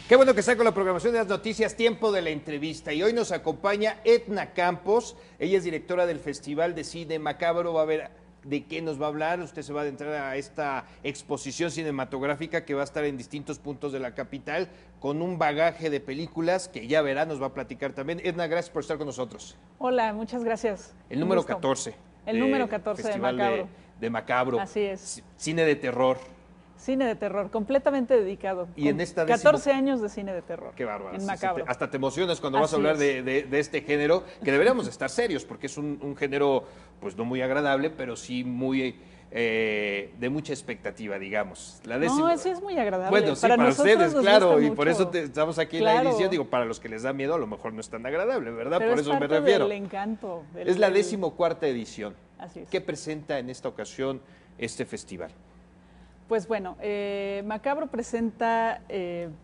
Qué bueno que está con la programación de las noticias, tiempo de la entrevista. Y hoy nos acompaña Edna Campos. Ella es directora del Festival de Cine Macabro. Va a ver de qué nos va a hablar. Usted se va a adentrar a esta exposición cinematográfica que va a estar en distintos puntos de la capital con un bagaje de películas que ya verá, nos va a platicar también. Edna, gracias por estar con nosotros. Hola, muchas gracias. El número 14. El número 14 de Macabro. De Macabro. Así es. Cine de terror. Cine de terror, completamente dedicado. Y en esta 14 años de cine de terror. Qué bárbaro. En Macabro. Hasta te emocionas cuando vas a hablar de este género, que deberíamos estar serios, porque es un género, pues no muy agradable, pero sí muy de mucha expectativa, digamos. No, sí es muy agradable. Bueno, sí, para ustedes, claro, y por eso estamos aquí en la Claro. edición. Digo, para los que les da miedo, a lo mejor no es tan agradable, ¿verdad? Pero Por es eso me parte refiero. del encanto. Es la 14ª edición. Así es. ¿Qué presenta en esta ocasión este festival? Pues bueno, Macabro presenta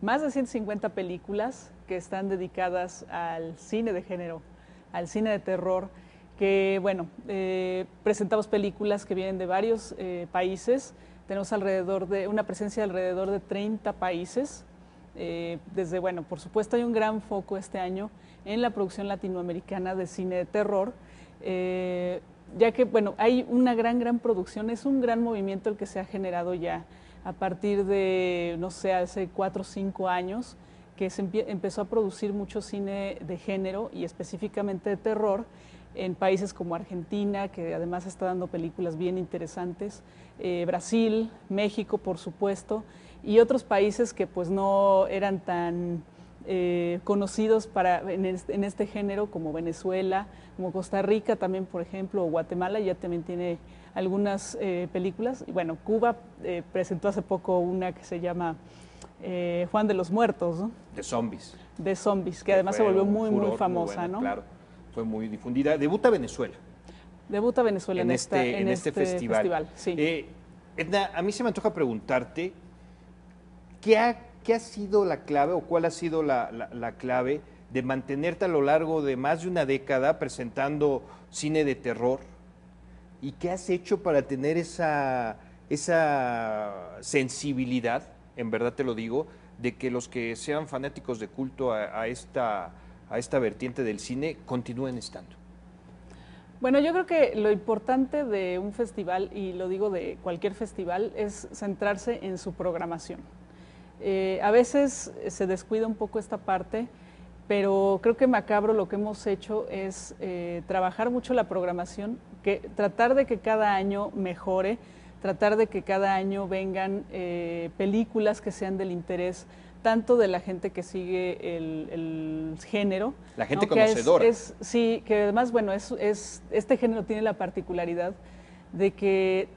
más de 150 películas que están dedicadas al cine de género, al cine de terror, que bueno, presentamos películas que vienen de varios países, tenemos una presencia de alrededor de 30 países, desde, bueno, por supuesto hay un gran foco este año en la producción latinoamericana de cine de terror, ya que, bueno, hay una gran producción, es un gran movimiento el que se ha generado ya a partir de, no sé, hace 4 o 5 años, que se empezó a producir mucho cine de género y específicamente de terror en países como Argentina, que además está dando películas bien interesantes, Brasil, México, por supuesto, y otros países que pues no eran tan conocidos en este género, como Venezuela, como Costa Rica también, por ejemplo, o Guatemala, ya también tiene algunas películas. Y bueno, Cuba presentó hace poco una que se llama Juan de los Muertos, ¿no? De zombies. De zombies, que además se volvió muy famosa, muy buena, ¿no? Claro, fue muy difundida. Debuta Venezuela. Debuta Venezuela en este festival. Sí. Edna, a mí se me antoja preguntarte, ¿qué ha sido la clave o cuál ha sido la clave de mantenerte a lo largo de más de una década presentando cine de terror? ¿Y qué has hecho para tener esa sensibilidad, en verdad te lo digo, de que los que sean fanáticos de culto a esta vertiente del cine continúen estando? Bueno, yo creo que lo importante de un festival, y lo digo de cualquier festival, es centrarse en su programación. A veces se descuida un poco esta parte, pero creo que Macabro lo que hemos hecho es trabajar mucho la programación, tratar de que cada año mejore, tratar de que cada año vengan películas que sean del interés tanto de la gente que sigue el género. La gente, ¿no?, conocedora. Sí, que además, bueno, este género tiene la particularidad de que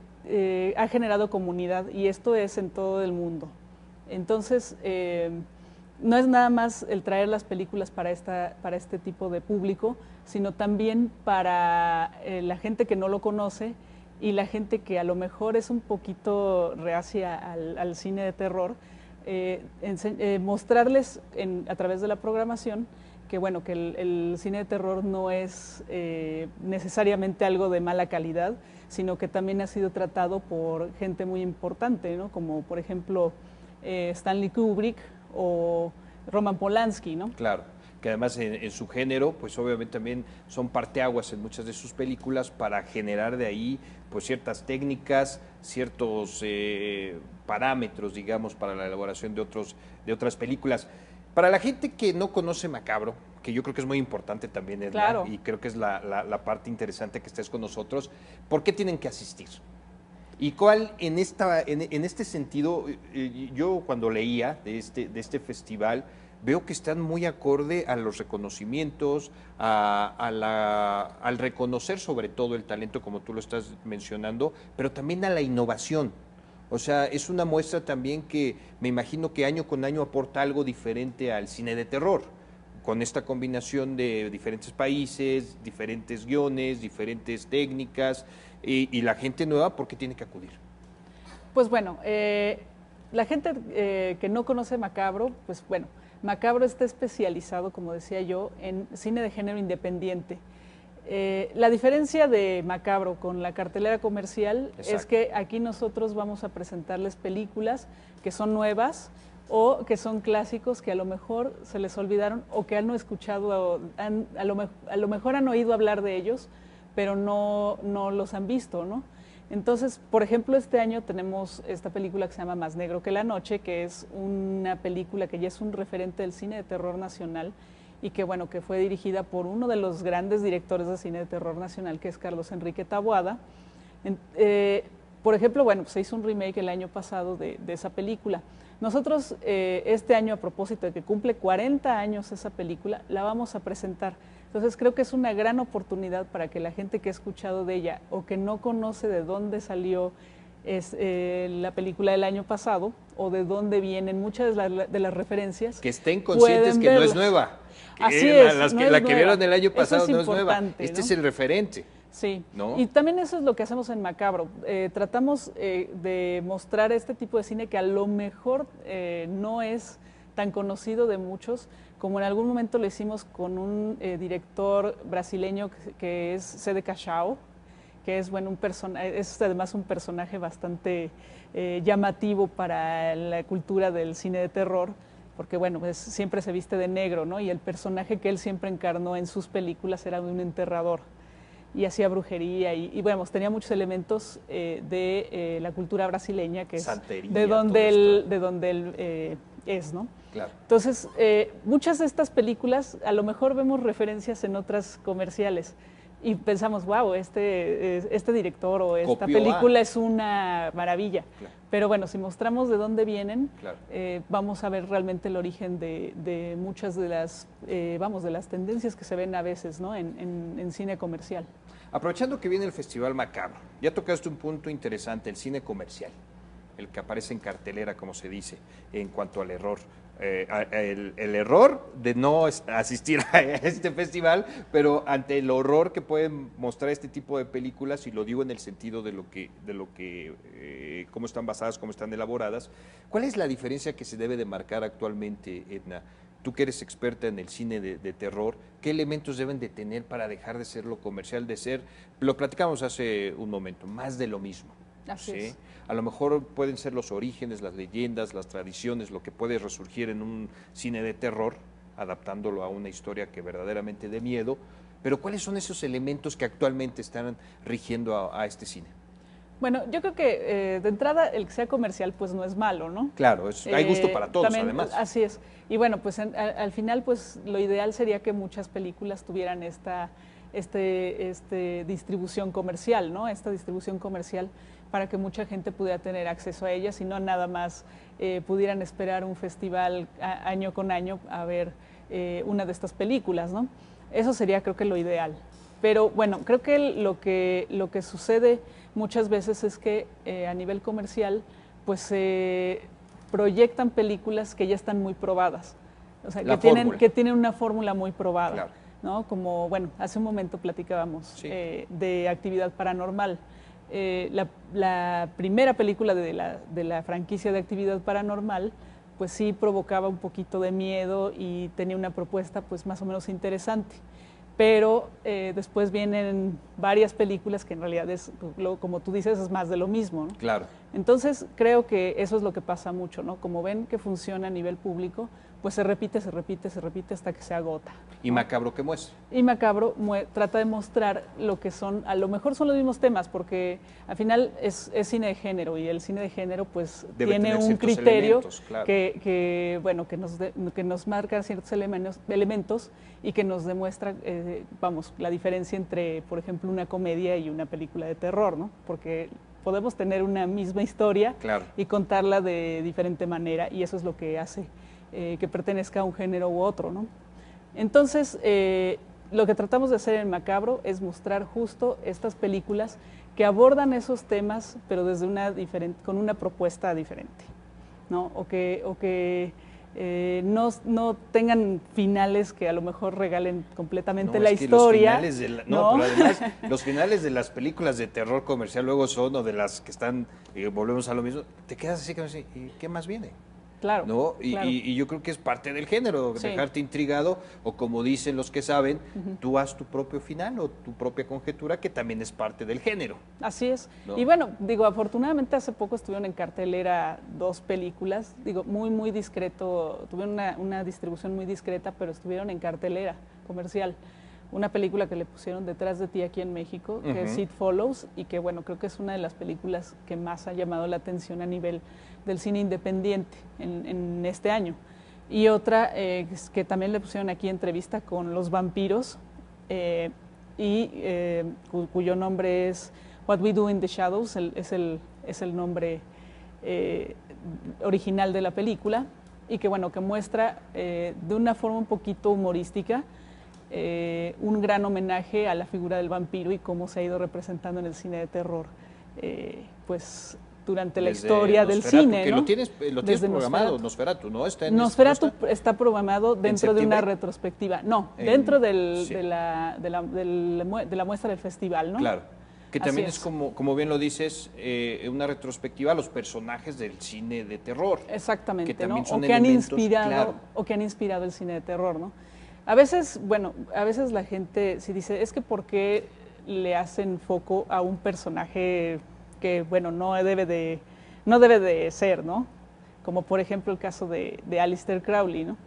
ha generado comunidad, y esto es en todo el mundo. Entonces, no es nada más el traer las películas para este tipo de público, sino también para la gente que no lo conoce y la gente que a lo mejor es un poquito reacia al cine de terror, mostrarles a través de la programación que, bueno, que el cine de terror no es necesariamente algo de mala calidad, sino que también ha sido tratado por gente muy importante, ¿no? Como por ejemplo Stanley Kubrick o Roman Polanski, ¿no? Claro, que además en su género, pues obviamente también son parteaguas en muchas de sus películas para generar de ahí pues ciertas técnicas, ciertos parámetros, digamos, para la elaboración de otras películas. Para la gente que no conoce Macabro, que yo creo que es muy importante también, Edna, claro, y creo que es la parte interesante que estés con nosotros, ¿por qué tienen que asistir? Y cuál, en este sentido, yo cuando leía de este festival, veo que están muy acorde a los reconocimientos, al reconocer sobre todo el talento, como tú lo estás mencionando, pero también a la innovación. O sea, es una muestra también que me imagino que año con año aporta algo diferente al cine de terror, con esta combinación de diferentes países, diferentes guiones, diferentes técnicas, y la gente nueva, ¿por qué tiene que acudir? Pues bueno, la gente que no conoce Macabro, pues bueno, Macabro está especializado, como decía yo, en cine de género independiente. La diferencia de Macabro con la cartelera comercial, exacto, es que aquí nosotros vamos a presentarles películas que son nuevas, o que son clásicos que a lo mejor se les olvidaron o que han no escuchado, a lo mejor han oído hablar de ellos, pero no los han visto, ¿no? Entonces, por ejemplo, este año tenemos esta película que se llama Más negro que la noche, que es una película que ya es un referente del cine de terror nacional y que, bueno, que fue dirigida por uno de los grandes directores de cine de terror nacional, que es Carlos Enrique Taboada. Por ejemplo, bueno, pues se hizo un remake el año pasado de esa película. Nosotros este año, a propósito de que cumple 40 años esa película, la vamos a presentar. Entonces creo que es una gran oportunidad para que la gente que ha escuchado de ella o que no conoce de dónde salió la película del año pasado o de dónde vienen muchas de las referencias. Que estén conscientes que no es nueva. Así es, la que vieron el año pasado no es nueva. Este es el referente. Sí, ¿no? Y también eso es lo que hacemos en Macabro. Tratamos de mostrar este tipo de cine que a lo mejor no es tan conocido de muchos, como en algún momento lo hicimos con un director brasileño que es Cede Cachao, que es, bueno, es además un personaje bastante llamativo para la cultura del cine de terror, porque bueno, siempre se viste de negro, ¿no? Y el personaje que él siempre encarnó en sus películas era de un enterrador y hacía brujería y bueno, tenía muchos elementos de la cultura brasileña, que es Santería, de donde él es, ¿no? Claro. Entonces, muchas de estas películas, a lo mejor vemos referencias en otras comerciales y pensamos, wow, este director o esta película es una maravilla. Claro. Pero bueno, si mostramos de dónde vienen, claro, vamos a ver realmente el origen de muchas de las, de las tendencias que se ven a veces, ¿no? en cine comercial. Aprovechando que viene el Festival Macabro, ya tocaste un punto interesante, el cine comercial, el que aparece en cartelera, como se dice, en cuanto al error. El error de no asistir a este festival, pero ante el horror que pueden mostrar este tipo de películas, y lo digo en el sentido de cómo están basadas, cómo están elaboradas, ¿cuál es la diferencia que se debe de marcar actualmente, Edna? Tú que eres experta en el cine de terror, ¿qué elementos deben de tener para dejar de ser lo comercial, de ser, lo platicamos hace un momento, más de lo mismo? Así ¿sí? es. A lo mejor pueden ser los orígenes, las leyendas, las tradiciones, lo que puede resurgir en un cine de terror, adaptándolo a una historia que verdaderamente dé miedo, pero ¿cuáles son esos elementos que actualmente están rigiendo a este cine? Bueno, yo creo que de entrada el que sea comercial pues no es malo, ¿no? Claro, hay gusto para todos también, además. Así es. Y bueno, pues al final pues lo ideal sería que muchas películas tuvieran esta distribución comercial, ¿no? Esta distribución comercial para que mucha gente pudiera tener acceso a ellas y no nada más pudieran esperar un festival año con año a ver una de estas películas, ¿no? Eso sería, creo que, lo ideal. Pero bueno, creo que lo que sucede muchas veces es que a nivel comercial pues se proyectan películas que ya están muy probadas, o sea, que tienen una fórmula muy probada. Claro. ¿No? Como, bueno, hace un momento platicábamos sí. De Actividad Paranormal. La primera película de la franquicia de Actividad Paranormal, pues sí provocaba un poquito de miedo y tenía una propuesta pues más o menos interesante. Pero después vienen varias películas que en realidad es, como tú dices, es más de lo mismo, ¿no? Claro. Entonces creo que eso es lo que pasa mucho, ¿no? Como ven que funciona a nivel público, pues se repite hasta que se agota, ¿no? ¿Y Macabro qué muestra? Y Macabro trata de mostrar lo que son, a lo mejor son los mismos temas, porque al final es cine de género, y el cine de género pues tiene un criterio claro. que nos marca ciertos elementos y que nos demuestra, la diferencia entre, por ejemplo, una comedia y una película de terror, ¿no? Porque podemos tener una misma historia claro. y contarla de diferente manera, y eso es lo que hace que pertenezca a un género u otro, ¿no? Entonces, lo que tratamos de hacer en Macabro es mostrar justo estas películas que abordan esos temas, pero desde con una propuesta diferente, ¿no? O que no tengan finales que a lo mejor regalen completamente la historia. Pero además, los finales de las películas de terror comercial luego son, o de las que están, volvemos a lo mismo, te quedas así, ¿y qué más viene? Claro, ¿no? claro. Y yo creo que es parte del género, Sí. dejarte intrigado, o como dicen los que saben, tú haz tu propio final o tu propia conjetura, que también es parte del género. Así es. ¿No? Y bueno, digo, afortunadamente hace poco estuvieron en cartelera 2 películas, digo, muy discreto, tuvieron una distribución muy discreta, pero estuvieron en cartelera comercial. Una película que le pusieron Detrás de ti aquí en México, que es It Follows, y que bueno, creo que es una de las películas que más ha llamado la atención a nivel del cine independiente en este año. Y otra que también le pusieron aquí entrevista con Los vampiros, cuyo nombre es What We Do in the Shadows, es el nombre original de la película, y que bueno, que muestra de una forma un poquito humorística un gran homenaje a la figura del vampiro y cómo se ha ido representando en el cine de terror, pues durante la historia del cine, que ¿no? lo tienes programado, Nosferatu, ¿no? Nosferatu está programado dentro de una retrospectiva, dentro sí. de la muestra del festival, ¿no? Claro, que también Así es como bien lo dices, una retrospectiva a los personajes del cine de terror. Exactamente, que también ¿no? son o que han elementos, inspirado el cine de terror, ¿no? A veces la gente sí dice, es que ¿por qué le hacen foco a un personaje que, bueno, no debe de ser, ¿no? Como por ejemplo el caso de Aleister Crowley, ¿no?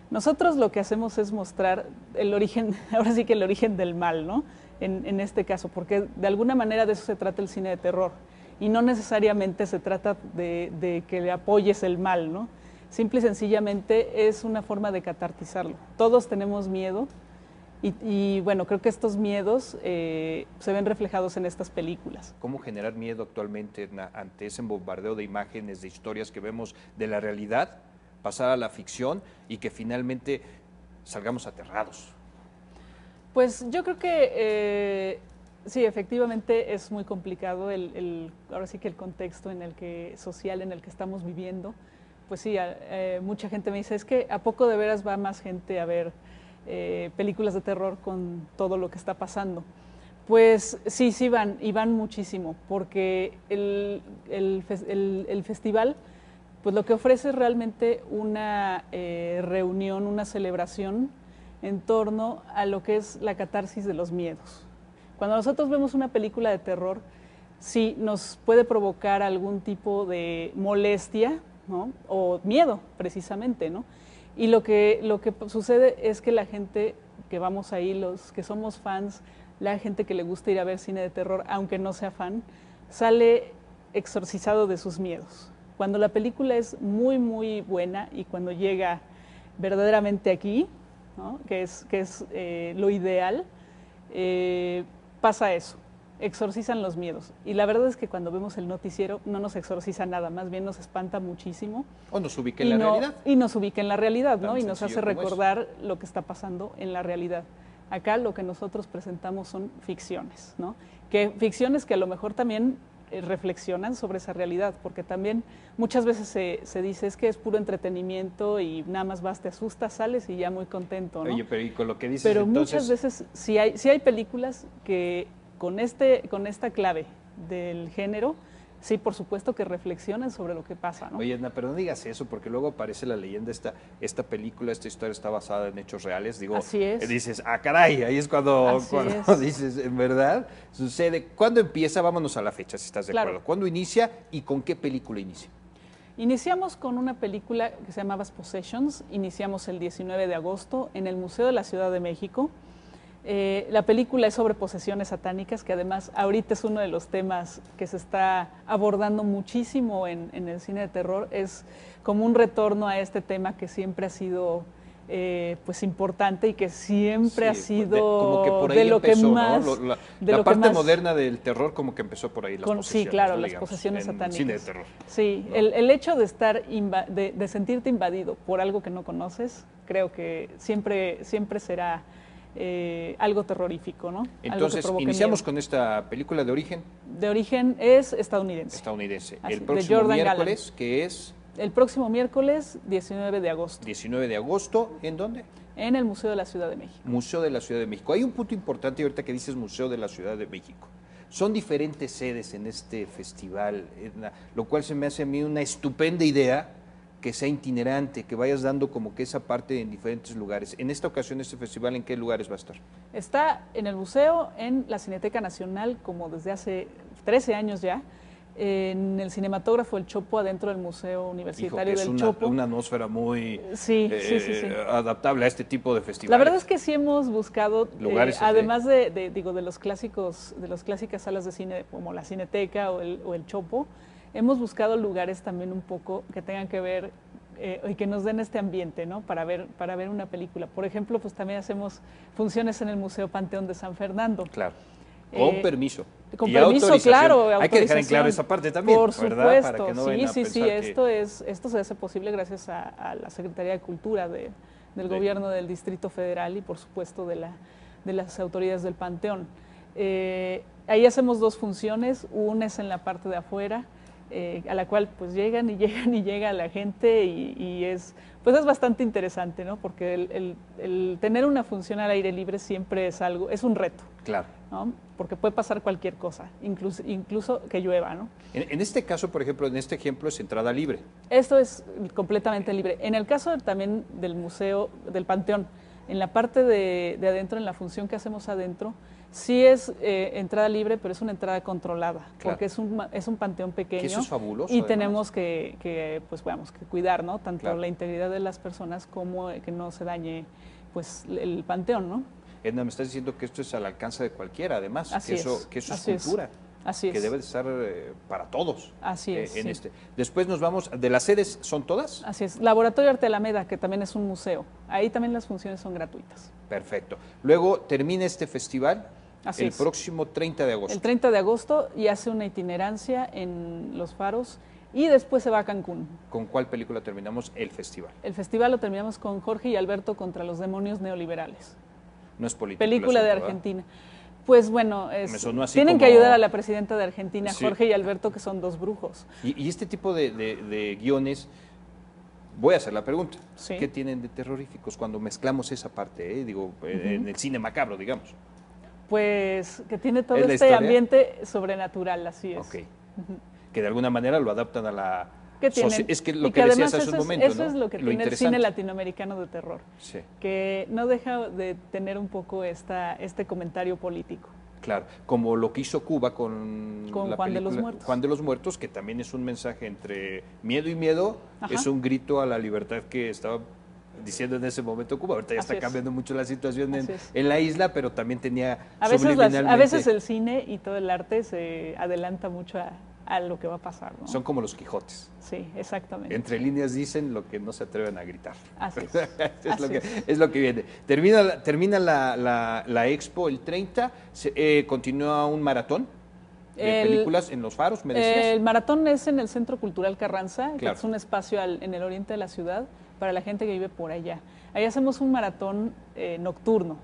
Nosotros lo que hacemos es mostrar el origen, ahora sí que el origen del mal, ¿no? En este caso, porque de alguna manera de eso se trata el cine de terror, y no necesariamente se trata de que le apoyes el mal, ¿no? Simple y sencillamente es una forma de catartizarlo. Todos tenemos miedo y bueno, creo que estos miedos se ven reflejados en estas películas. ¿Cómo generar miedo actualmente ante ese bombardeo de imágenes, de historias que vemos de la realidad, pasar a la ficción y que finalmente salgamos aterrados? Pues yo creo que sí, efectivamente es muy complicado ahora sí que el contexto social en el que estamos viviendo. Pues sí, mucha gente me dice, es que ¿a poco de veras va más gente a ver películas de terror con todo lo que está pasando? Pues sí van, y van muchísimo, porque el festival pues lo que ofrece es realmente una reunión, una celebración en torno a lo que es la catarsis de los miedos. Cuando nosotros vemos una película de terror, sí nos puede provocar algún tipo de molestia, ¿no? O miedo, precisamente, ¿no? Y lo que sucede es que la gente que vamos ahí, los que somos fans, la gente que le gusta ir a ver cine de terror, aunque no sea fan, sale exorcizado de sus miedos. Cuando la película es muy buena y cuando llega verdaderamente aquí, ¿no? que es lo ideal, pasa eso. Exorcizan los miedos. Y la verdad es que cuando vemos el noticiero no nos exorciza nada, más bien nos espanta muchísimo. O nos ubica en la realidad. Y nos ubica en la realidad, ¿no? Tan Y nos hace recordar lo que está pasando en la realidad. Acá lo que nosotros presentamos son ficciones, ¿no? Ficciones que a lo mejor también reflexionan sobre esa realidad, porque también muchas veces se dice es que es puro entretenimiento y nada más vas, te asustas, sales y ya muy contento, ¿no? Oye, pero y con lo que dices pero entonces... muchas veces sí hay películas que con esta clave del género, sí, por supuesto que reflexionan sobre lo que pasa, ¿no? Oye, Edna, pero no digas eso, porque luego aparece la leyenda, esta película, esta historia está basada en hechos reales. Digo, así es. Dices, caray, ahí es cuando dices, en verdad, sucede. ¿Cuándo empieza? Vámonos a la fecha, si estás de acuerdo. ¿Cuándo inicia y con qué película inicia? Iniciamos con una película que se llamaba Possessions, iniciamos el 19 de agosto en el Museo de la Ciudad de México. La película es sobre posesiones satánicas, que además ahorita es uno de los temas que se está abordando muchísimo en el cine de terror. Es como un retorno a este tema que siempre ha sido pues importante y que siempre ha sido como que por ahí de lo empezó, que más... ¿no? La parte moderna del terror como que empezó por ahí, las posesiones. Sí, claro, las digamos, posesiones satánicas. Cine de terror. Sí, ¿no? El hecho de estar de sentirte invadido por algo que no conoces, creo que siempre será algo terrorífico, ¿no? Entonces, iniciamos miedo con esta película de origen. De origen es estadounidense. Estadounidense. Así, el próximo miércoles, Gallant. que es... El próximo miércoles, 19 de agosto. 19 de agosto, ¿en dónde? En el Museo de la Ciudad de México. Museo de la Ciudad de México. Hay un punto importante ahorita que dices Museo de la Ciudad de México. Son diferentes sedes en este festival, Edna, lo cual se me hace a mí una estupenda idea que sea itinerante, que vayas dando como que esa parte en diferentes lugares. En esta ocasión, este festival, ¿en qué lugares va a estar? Está en el museo, en la Cineteca Nacional, como desde hace 13 años ya, en el cinematógrafo El Chopo, adentro del Museo Universitario del Chopo. Una atmósfera muy sí. adaptable a este tipo de festivales. La verdad es que sí hemos buscado, lugares además de los clásicos, de las clásicas salas de cine, como la Cineteca o el Chopo, hemos buscado lugares también un poco que tengan que ver y que nos den este ambiente, ¿no? Para ver una película. Por ejemplo, pues también hacemos funciones en el Museo Panteón de San Fernando. Claro. Con permiso. Con permiso, claro. Hay que dejar en claro esa parte también, por ¿verdad? Supuesto. Para que no sí. Esto se hace posible gracias a la Secretaría de Cultura del Gobierno del Distrito Federal y, por supuesto, de las autoridades del Panteón. Ahí hacemos 2 funciones. Una es en la parte de afuera, a la cual pues llegan y llega la gente y es bastante interesante, ¿no? Porque el tener una función al aire libre siempre es un reto. Claro. ¿No? Porque puede pasar cualquier cosa, incluso que llueva, ¿no? En este caso, por ejemplo, en este ejemplo es entrada libre. Esto es completamente libre. En el caso también del museo, del Panteón, en la parte de adentro, en la función que hacemos adentro, sí es entrada libre, pero es una entrada controlada, claro. Porque es un panteón pequeño. Que eso es fabuloso. Y además. Tenemos que cuidar, ¿no? Tanto claro. la integridad de las personas como que no se dañe pues el panteón, ¿no? Edna, me estás diciendo que esto es al alcance de cualquiera, además, que eso es cultura. Así es. Que debe de estar para todos. Así es. Sí. Después nos vamos, ¿de las sedes son todas? Así es. Laboratorio Arte Alameda, que también es un museo. Ahí también las funciones son gratuitas. Perfecto. Luego termina este festival Así es. Próximo 30 de agosto. El 30 de agosto y hace una itinerancia en Los Faros y después se va a Cancún. ¿Con cuál película terminamos el festival? El festival lo terminamos con Jorge y Alberto contra los demonios neoliberales. No es política. Película de Argentina. Pues bueno, tienen que ayudar a la presidenta de Argentina, sí. Jorge y Alberto, que son 2 brujos. Y este tipo de guiones, voy a hacer la pregunta, sí. ¿Qué tienen de terroríficos cuando mezclamos esa parte, en el cine macabro, digamos? Pues que tiene todo este ambiente sobrenatural, así es. Okay. Que de alguna manera lo adaptan a la... Es que lo y que decías hace un momento, eso es lo que tiene el cine latinoamericano de terror, sí. Que no deja de tener un poco este comentario político. Claro, como lo que hizo Cuba con la Juan película de los Muertos. Juan de los Muertos, que también es un mensaje entre miedo y miedo, ajá. Es un grito a la libertad que estaba diciendo en ese momento Cuba. Ahorita ya está cambiando mucho la situación en la isla, pero también tenía a veces el cine y todo el arte se adelanta mucho a lo que va a pasar, ¿no? Son como los Quijotes. Sí, exactamente. Entre líneas dicen lo que no se atreven a gritar. Así es. Es lo que viene. Termina la expo el 30, continúa un maratón de películas en Los Faros, ¿me decías? El maratón es en el Centro Cultural Carranza, claro. Que es un espacio en el oriente de la ciudad para la gente que vive por allá. Ahí hacemos un maratón nocturno.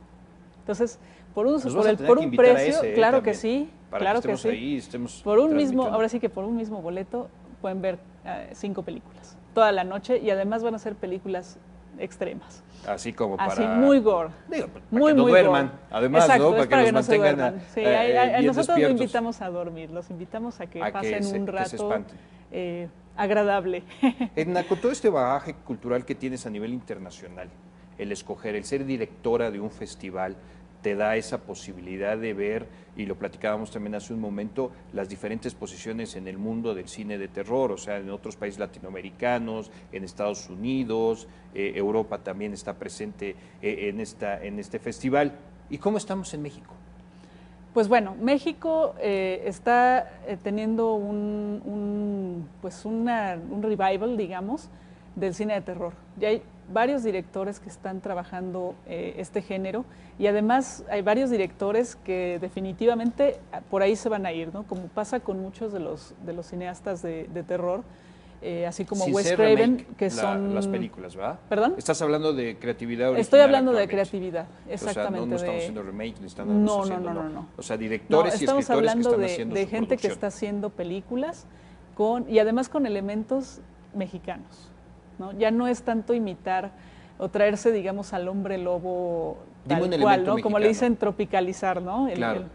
Entonces, por un precio, claro que sí, claro que sí. Ahí, por un mismo, ahora sí que por un mismo boleto pueden ver 5 películas toda la noche y además van a ser películas extremas. Así como así, muy gore. Digo, para que no duerman, gore. además, exacto, ¿no? Para que nos mantengan sí, bien nosotros despiertos. los invitamos a dormir, los invitamos a que pasen un rato agradable. Edna, con todo este bagaje cultural que tienes a nivel internacional, el escoger, el ser directora de un festival, te da esa posibilidad de ver, y lo platicábamos también hace un momento, las diferentes posiciones en el mundo del cine de terror, o sea, en otros países latinoamericanos, en Estados Unidos, Europa también está presente en este festival. ¿Y cómo estamos en México? Pues bueno, México está teniendo un revival, digamos, del cine de terror. Ya hay varios directores que están trabajando este género y además hay varios directores que definitivamente por ahí se van a ir, ¿no? Como pasa con muchos de los cineastas de terror, así como Wes Craven, que son las películas, ¿verdad? ¿Perdón? Estás hablando de creatividad original. Estoy hablando de creatividad, exactamente. O sea, no estamos haciendo remake, no. O sea, directores y escritores que están haciendo de gente que está haciendo películas y además con elementos mexicanos, ¿no? Ya no es tanto imitar o traerse, digamos, al hombre lobo tal cual, ¿no? Como le dicen, tropicalizar, ¿no? Claro.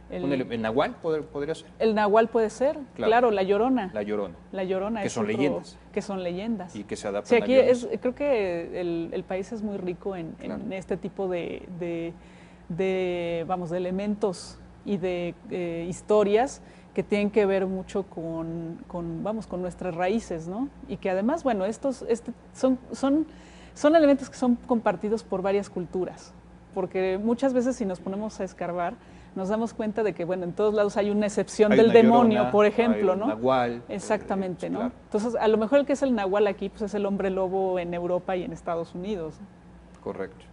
¿El Nahual podría ser? El Nahual puede ser, claro, La Llorona. La Llorona. La Llorona. Que son leyendas. Que son leyendas. Y que se adaptan sí, aquí a guiones. creo que el país es muy rico en este tipo de elementos y de historias que tienen que ver mucho con nuestras raíces, ¿no? Y que además, bueno, son elementos que son compartidos por varias culturas, porque muchas veces si nos ponemos a escarbar, nos damos cuenta de que, bueno, en todos lados hay una excepción del demonio, Llorona, por ejemplo, hay un ¿no? Nahual. Exactamente, ¿no? Claro. Entonces, a lo mejor el que es el Nahual aquí, pues es el hombre lobo en Europa y en Estados Unidos. Correcto.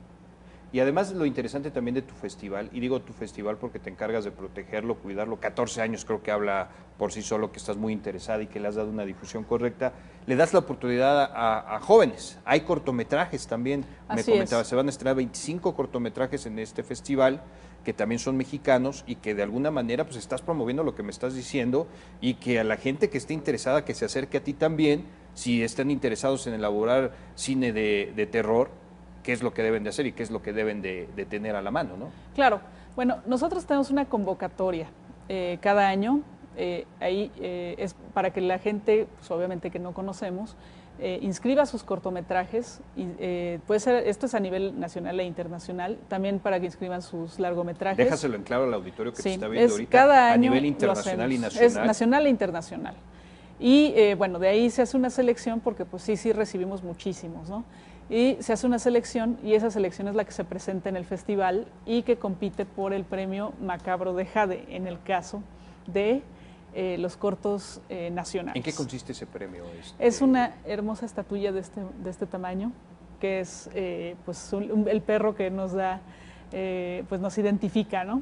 Y además lo interesante también de tu festival, y digo tu festival porque te encargas de protegerlo, cuidarlo, 14 años creo que habla por sí solo que estás muy interesada y que le has dado una difusión correcta, le das la oportunidad a jóvenes, hay cortometrajes también, me comentabas, se van a estrenar 25 cortometrajes en este festival, que también son mexicanos y que de alguna manera pues estás promoviendo lo que me estás diciendo y que a la gente que esté interesada que se acerque a ti también, si están interesados en elaborar cine de terror, qué es lo que deben de hacer y qué es lo que deben de tener a la mano, ¿no? Claro. Bueno, nosotros tenemos una convocatoria cada año, es para que la gente, pues obviamente que no conocemos, inscriba sus cortometrajes, y, puede ser, esto es a nivel nacional e internacional, también para que inscriban sus largometrajes. Déjaselo en claro al auditorio que te está viendo ahorita, cada año a nivel internacional y nacional. Es nacional e internacional. Y bueno, de ahí se hace una selección porque pues sí recibimos muchísimos, ¿no? Y se hace una selección y esa selección es la que se presenta en el festival y que compite por el premio Macabro de Jade, en el caso de los cortos nacionales. ¿En qué consiste ese premio? Es una hermosa estatuilla de este tamaño, que es el perro que nos da, pues nos identifica, ¿no?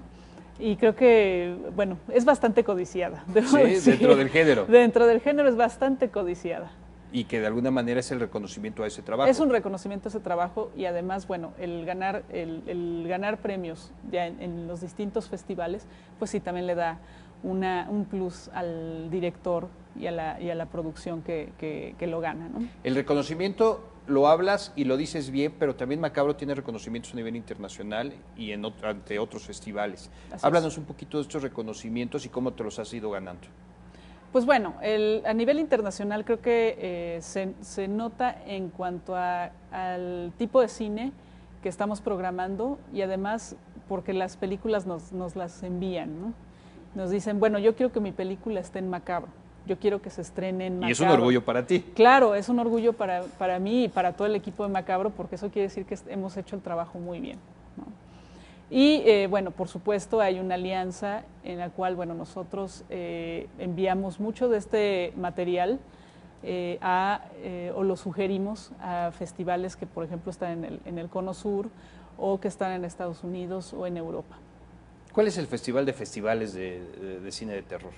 Y creo que, bueno, es bastante codiciada. Sí, dentro del género. Dentro del género es bastante codiciada. Y que de alguna manera es el reconocimiento a ese trabajo. Es un reconocimiento a ese trabajo y además, bueno, el ganar premios ya en los distintos festivales, pues sí también le da un plus al director y a la producción que lo gana, ¿no? El reconocimiento lo hablas y lo dices bien, pero también Macabro tiene reconocimientos a nivel internacional y ante otros festivales. Háblanos un poquito de estos reconocimientos y cómo te los has ido ganando. Pues bueno, a nivel internacional creo que se nota en cuanto al tipo de cine que estamos programando y además porque las películas nos las envían, ¿no? Nos dicen, bueno, yo quiero que mi película esté en Macabro, yo quiero que se estrene en Macabro. Y es un orgullo para ti. Claro, es un orgullo para mí y para todo el equipo de Macabro porque eso quiere decir que hemos hecho el trabajo muy bien, ¿no? Y bueno, por supuesto hay una alianza en la cual, bueno, nosotros enviamos mucho de este material o lo sugerimos a festivales que, por ejemplo, están en el Cono Sur o que están en Estados Unidos o en Europa. ¿Cuál es el festival de festivales de cine de terror?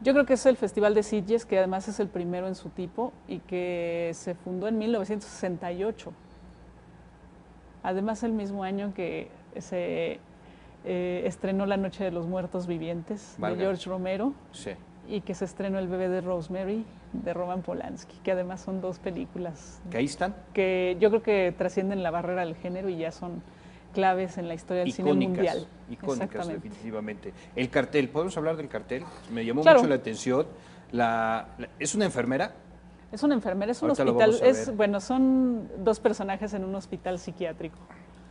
Yo creo que es el Festival de Sitges, que además es el primero en su tipo y que se fundó en 1968. Además, el mismo año que se estrenó La Noche de los Muertos Vivientes, de George Romero, sí, y que se estrenó El bebé de Rosemary, de Roman Polanski, que además son dos películas que ahí están, que yo creo que trascienden la barrera del género y ya son claves en la historia del cine mundial. Icónicas, definitivamente. El cartel, ¿podemos hablar del cartel? Me llamó claro. mucho la atención. ¿Es una enfermera? Es una enfermera, es un hospital, bueno, son dos personajes en un hospital psiquiátrico.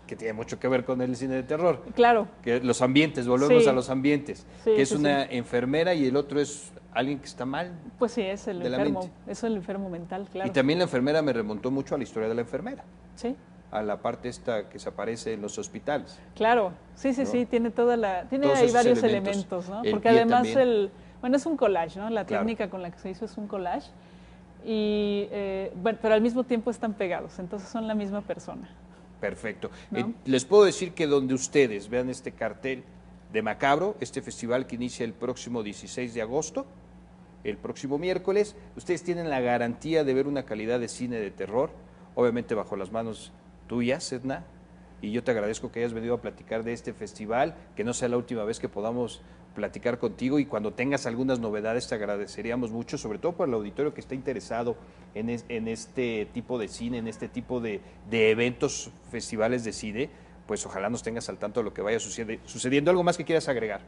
Que tiene mucho que ver con el cine de terror. Claro. Que los ambientes, volvemos a los ambientes. Sí, que es una enfermera y el otro es alguien que está mal. Pues sí, es el enfermo, es el enfermo mental, claro. Y también la enfermera me remontó mucho a la historia de la enfermera. Sí. A la parte esta que se aparece en los hospitales. Claro, sí, ¿no? Sí, tiene tiene ahí varios elementos, ¿no? Porque además bueno, es un collage, ¿no? La técnica con la que se hizo es un collage, y, bueno, pero al mismo tiempo están pegados, entonces son la misma persona. Perfecto. ¿No? Les puedo decir que donde ustedes vean este cartel de Macabro, este festival que inicia el próximo 16 de agosto, el próximo miércoles, ustedes tienen la garantía de ver una calidad de cine de terror, obviamente bajo las manos tuyas, Edna, y yo te agradezco que hayas venido a platicar de este festival, que no sea la última vez que podamos platicar contigo, y cuando tengas algunas novedades te agradeceríamos mucho, sobre todo por el auditorio que está interesado en este tipo de cine, en este tipo de eventos, festivales de cine, pues ojalá nos tengas al tanto de lo que vaya sucediendo. ¿Algo más que quieras agregar?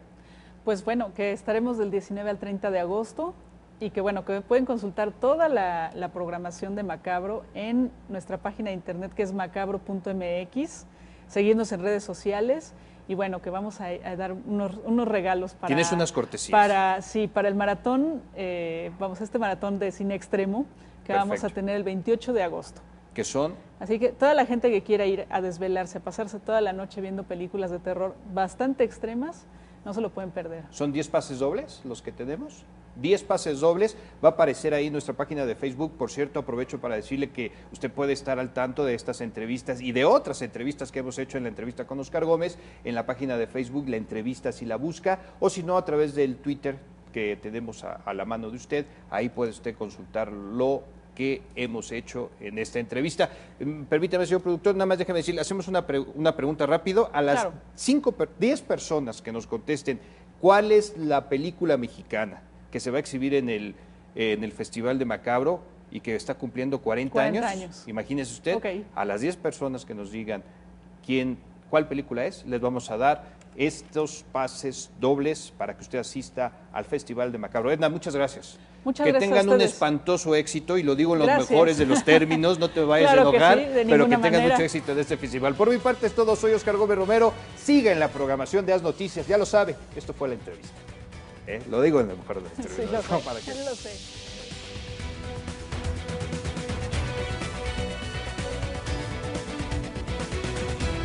Pues bueno, que estaremos del 19 al 30 de agosto y que bueno, que pueden consultar toda la programación de Macabro en nuestra página de internet que es macabro.mx, seguirnos en redes sociales y bueno, que vamos a dar unos regalos para... Tienes unas cortesías. Sí, para el maratón, este maratón de cine extremo que vamos a tener el 28 de agosto. ¿Qué son? Así que toda la gente que quiera ir a desvelarse, a pasarse toda la noche viendo películas de terror bastante extremas, no se lo pueden perder. ¿Son 10 pases dobles los que tenemos? 10 pases dobles, va a aparecer ahí en nuestra página de Facebook. Por cierto, aprovecho para decirle que usted puede estar al tanto de estas entrevistas y de otras entrevistas que hemos hecho en la entrevista con Oscar Gómez, en la página de Facebook, la entrevista si la busca, o si no, a través del Twitter que tenemos a la mano de usted, ahí puede usted consultar lo que hemos hecho en esta entrevista. Permítame, señor productor, nada más déjeme decirle, hacemos una pregunta rápido. A las 10 personas que nos contesten, ¿cuál es la película mexicana que se va a exhibir en el Festival de Macabro y que está cumpliendo 40 años? Imagínese usted, a las 10 personas que nos digan cuál película es, les vamos a dar estos pases dobles para que usted asista al Festival de Macabro. Edna, muchas gracias. Muchas gracias. Que tengan un espantoso éxito, y lo digo en los mejores de los términos, no te vayas a enojar, pero que tengan mucho éxito en este festival. Por mi parte es todo, soy Oscar Gómez Romero. Siga en la programación de Haz Noticias, ya lo sabe, esto fue la entrevista. Lo digo en el mejor de los términos. Sí, lo sé.